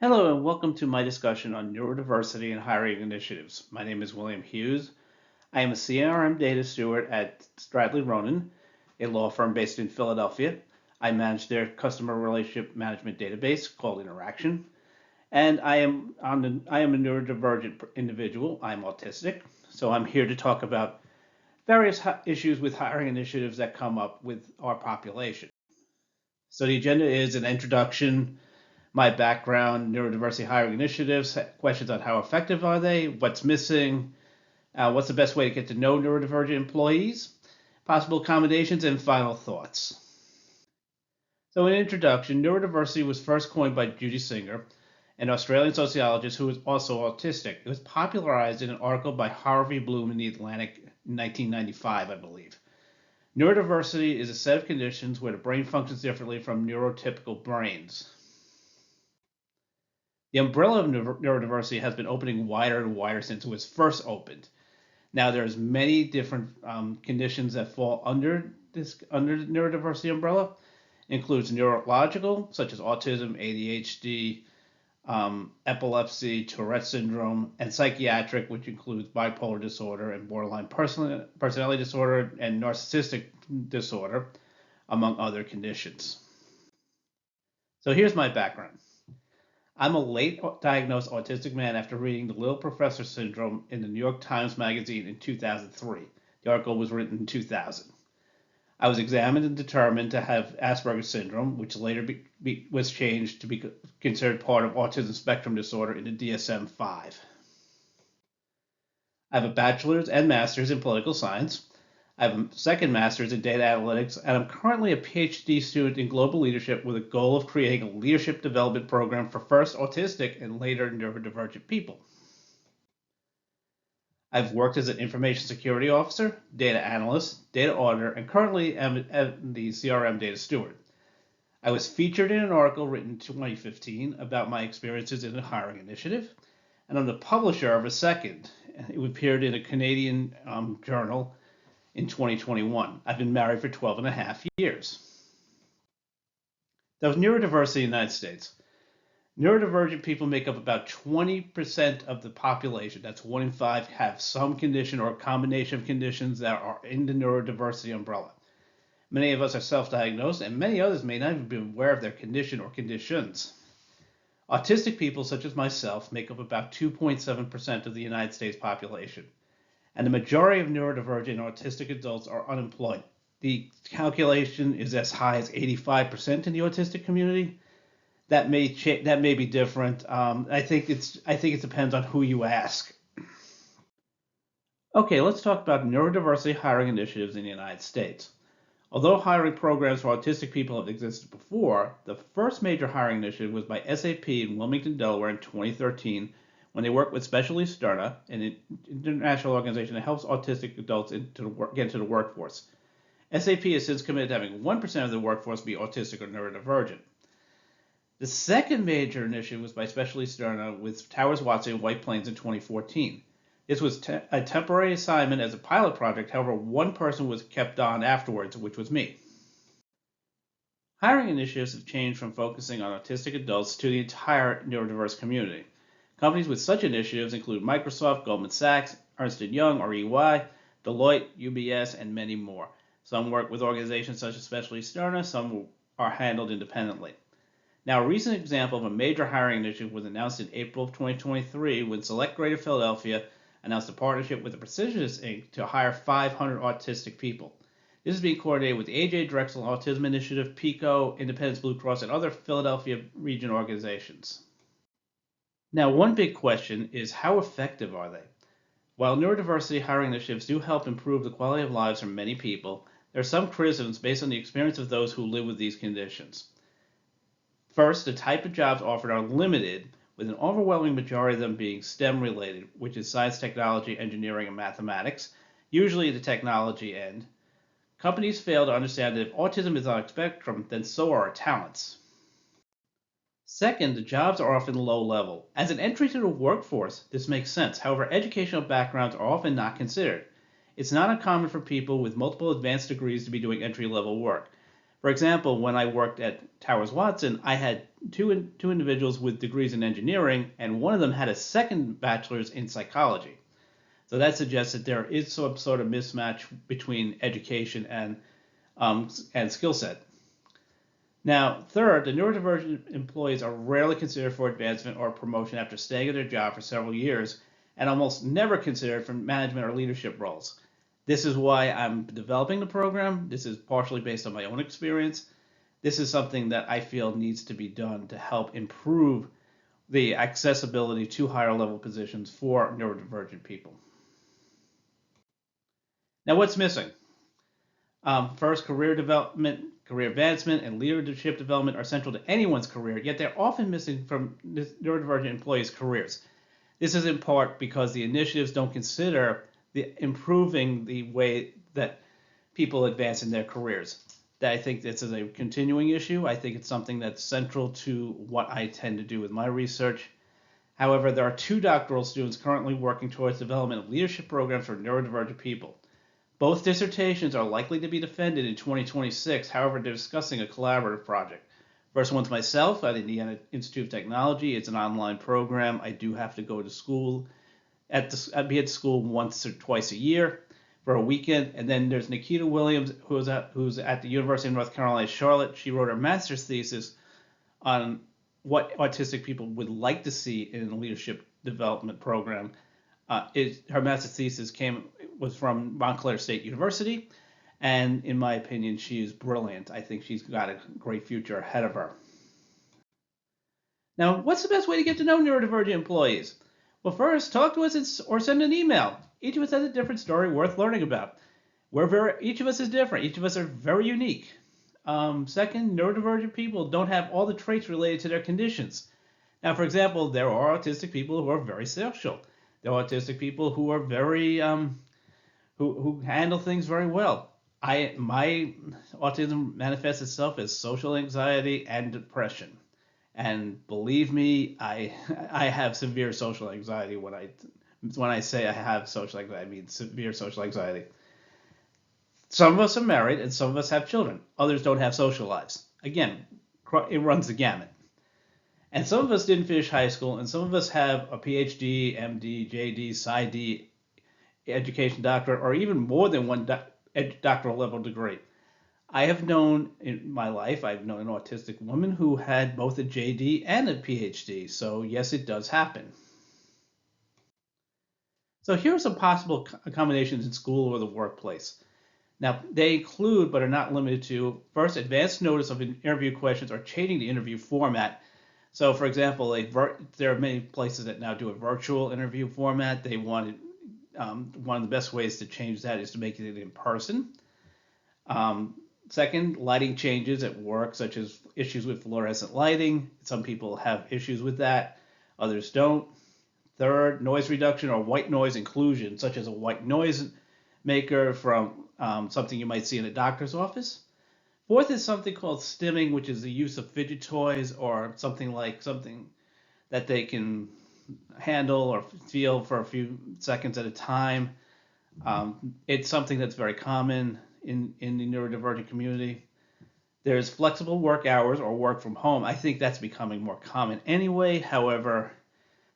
Hello and welcome to my discussion on neurodiversity and hiring initiatives. My name is William Hughes. I am a CRM data steward at Stradley Ronan, a law firm based in Philadelphia. I manage their customer relationship management database called Interaction, and I am a neurodivergent individual. I'm autistic, so I'm here to talk about various issues with hiring initiatives that come up with our population. So the agenda is an introduction, my background, neurodiversity hiring initiatives, questions on how effective are they, what's missing, what's the best way to get to know neurodivergent employees, possible accommodations, and final thoughts. So, in introduction, neurodiversity was first coined by Judy Singer, an Australian sociologist who was also autistic. It was popularized in an article by Harvey Bloom in The Atlantic in 1995, I believe. Neurodiversity is a set of conditions where the brain functions differently from neurotypical brains. The umbrella of neurodiversity has been opening wider and wider since it was first opened. Now there's many different conditions that fall under the neurodiversity umbrella. It includes neurological, such as autism, ADHD, epilepsy, Tourette syndrome, and psychiatric, which includes bipolar disorder and borderline personality disorder and narcissistic disorder, among other conditions. So here's my background. I'm a late diagnosed autistic man after reading The Little Professor Syndrome in the New York Times Magazine in 2003. The article was written in 2000. I was examined and determined to have Asperger's syndrome, which later was changed to be considered part of autism spectrum disorder in the DSM-5. I have a bachelor's and master's in political science. I have a second master's in data analytics, and I'm currently a PhD student in global leadership with a goal of creating a leadership development program for first autistic and later neurodivergent people. I've worked as an information security officer, data analyst, data auditor, and currently am the CRM data steward. I was featured in an article written in 2015 about my experiences in a hiring initiative, and I'm the publisher of a second. It appeared in a Canadian journal in 2021. I've been married for 12 and a half years. That was neurodiversity in the United States. Neurodivergent people make up about 20% of the population. That's 1 in 5 have some condition or a combination of conditions that are in the neurodiversity umbrella. Many of us are self-diagnosed, and many others may not even be aware of their condition or conditions. Autistic people, such as myself, make up about 2.7% of the United States population, and the majority of neurodivergent autistic adults are unemployed. The calculation is as high as 85% in the autistic community. That may be different. I think it depends on who you ask. Okay, let's talk about neurodiversity hiring initiatives in the United States. Although hiring programs for autistic people have existed before, the first major hiring initiative was by SAP in Wilmington, Delaware in 2013 when they worked with Specialty Sterna, an international organization that helps autistic adults get into the workforce. SAP has since committed to having 1% of the workforce be autistic or neurodivergent. The second major initiative was by Specialty Sterna with Towers Watson and White Plains in 2014. This was a temporary assignment as a pilot project, however, one person was kept on afterwards, which was me. Hiring initiatives have changed from focusing on autistic adults to the entire neurodiverse community. Companies with such initiatives include Microsoft, Goldman Sachs, Ernst & Young or EY, Deloitte, UBS, and many more. Some work with organizations such as Specialty Sterna, some are handled independently. Now, a recent example of a major hiring initiative was announced in April of 2023 when Select Greater Philadelphia announced a partnership with the Precisionist Inc. to hire 500 autistic people. This is being coordinated with the A.J. Drexel Autism Initiative, PICO, Independence Blue Cross, and other Philadelphia region organizations. Now, one big question is how effective are they? While neurodiversity hiring initiatives do help improve the quality of lives for many people, there are some criticisms based on the experience of those who live with these conditions. First, the type of jobs offered are limited, with an overwhelming majority of them being STEM related, which is science, technology, engineering, and mathematics, usually the technology end. Companies fail to understand that if autism is on a spectrum, then so are our talents. Second, the jobs are often low level. As an entry to the workforce, this makes sense. However, educational backgrounds are often not considered. It's not uncommon for people with multiple advanced degrees to be doing entry level work. For example, when I worked at Towers Watson, I had two individuals with degrees in engineering, and one of them had a second bachelor's in psychology. So that suggests that there is some sort of mismatch between education and skill set. Now, third, the neurodivergent employees are rarely considered for advancement or promotion after staying at their job for several years, and almost never considered for management or leadership roles. This is why I'm developing the program. This is partially based on my own experience. This is something that I feel needs to be done to help improve the accessibility to higher level positions for neurodivergent people. Now, what's missing? First, career development, career advancement, and leadership development are central to anyone's career, yet they're often missing from neurodivergent employees' careers. This is in part because the initiatives don't consider improving the way that people advance in their careers. I think this is a continuing issue. I think it's something that's central to what I tend to do with my research. However, there are 2 doctoral students currently working towards development of leadership programs for neurodivergent people. Both dissertations are likely to be defended in 2026. However, they're discussing a collaborative project. First one's myself at Indiana Institute of Technology. It's an online program. I do have to go to school, be at school once or twice a year for a weekend. And then there's Nikita Williams, who's at the University of North Carolina, Charlotte. She wrote her master's thesis on what autistic people would like to see in a leadership development program. Her master's thesis was from Montclair State University, and in my opinion, she is brilliant. I think she's got a great future ahead of her. Now, what's the best way to get to know neurodivergent employees? Well, first, talk to us or send an email. Each of us has a different story worth learning about. Each of us is different. Each of us are very unique. Second, neurodivergent people don't have all the traits related to their conditions. Now, for example, there are autistic people who are very social. There are autistic people who are very who handle things very well. My autism manifests itself as social anxiety and depression, and believe me, I have severe social anxiety. When I say I have social anxiety, I mean severe social anxiety. Some of us are married, and some of us have children. Others don't have social lives. Again, it runs the gamut. And some of us didn't finish high school, and some of us have a PhD, MD, JD, PsyD, education doctorate, or even more than one doctoral level degree. I have known in my life, I've known an autistic woman who had both a JD and a PhD. So yes, it does happen. So here are some possible accommodations in school or the workplace. Now, they include, but are not limited to, first, advance notice of interview questions or changing the interview format. So, for example, there are many places that now do a virtual interview format. They wanted one of the best ways to change that is to make it in person. Second, lighting changes at work, such as issues with fluorescent lighting. Some people have issues with that, others don't. Third, noise reduction or white noise inclusion, such as a white noise maker from something you might see in a doctor's office. Fourth is something called stimming, which is the use of fidget toys or something that they can handle or feel for a few seconds at a time. It's something that's very common in the neurodivergent community. There's flexible work hours or work from home. I think that's becoming more common anyway. However,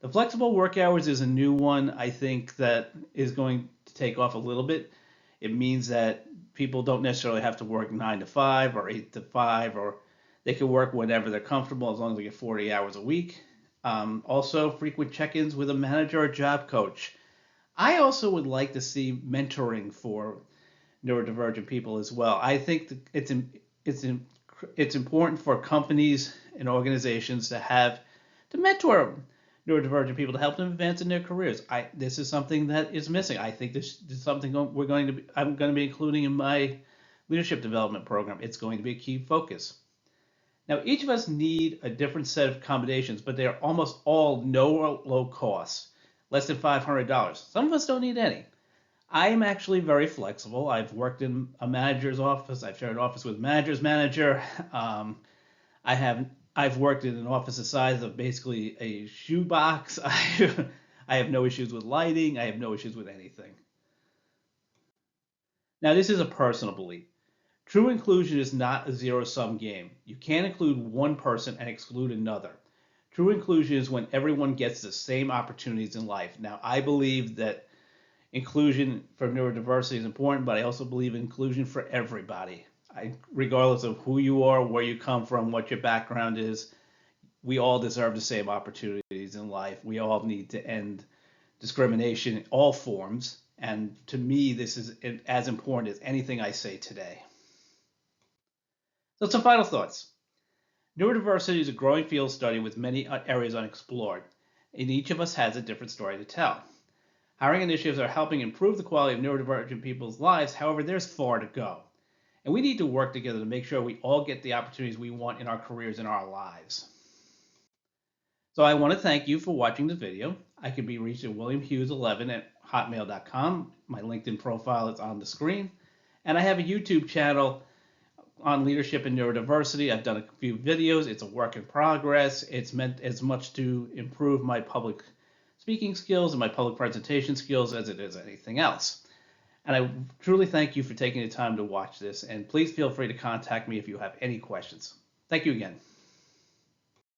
the flexible work hours is a new one. I think that is going to take off a little bit. It means that people don't necessarily have to work 9 to 5 or 8 to 5, or they can work whenever they're comfortable as long as they get 40 hours a week. Also, frequent check-ins with a manager or job coach. I also would like to see mentoring for neurodivergent people as well. I think it's important for companies and organizations to mentor neurodivergent people to help them advance in their careers. This is something that is missing. I think this is something I'm going to be including in my leadership development program. It's going to be a key focus. Now, each of us need a different set of accommodations, but they are almost all no or low cost, less than $500. Some of us don't need any. I am actually very flexible. I've worked in a manager's office. I've shared an office with a manager's manager. I've worked in an office the size of basically a shoebox. I have no issues with lighting. I have no issues with anything. Now, this is a personal belief. True inclusion is not a zero-sum game. You can't include one person and exclude another. True inclusion is when everyone gets the same opportunities in life. Now, I believe that inclusion for neurodiversity is important, but I also believe inclusion for everybody. Regardless of who you are, where you come from, what your background is, we all deserve the same opportunities in life. We all need to end discrimination in all forms. And to me, this is as important as anything I say today. So some final thoughts. Neurodiversity is a growing field study with many areas unexplored, and each of us has a different story to tell. Hiring initiatives are helping improve the quality of neurodivergent people's lives. However, there's far to go. And we need to work together to make sure we all get the opportunities we want in our careers and our lives. So I want to thank you for watching the video. I can be reached at williamhughes11@hotmail.com. My LinkedIn profile is on the screen. And I have a YouTube channel on leadership and neurodiversity. I've done a few videos. It's a work in progress. It's meant as much to improve my public speaking skills and my public presentation skills as it is anything else. And I truly thank you for taking the time to watch this. And please feel free to contact me if you have any questions. Thank you again.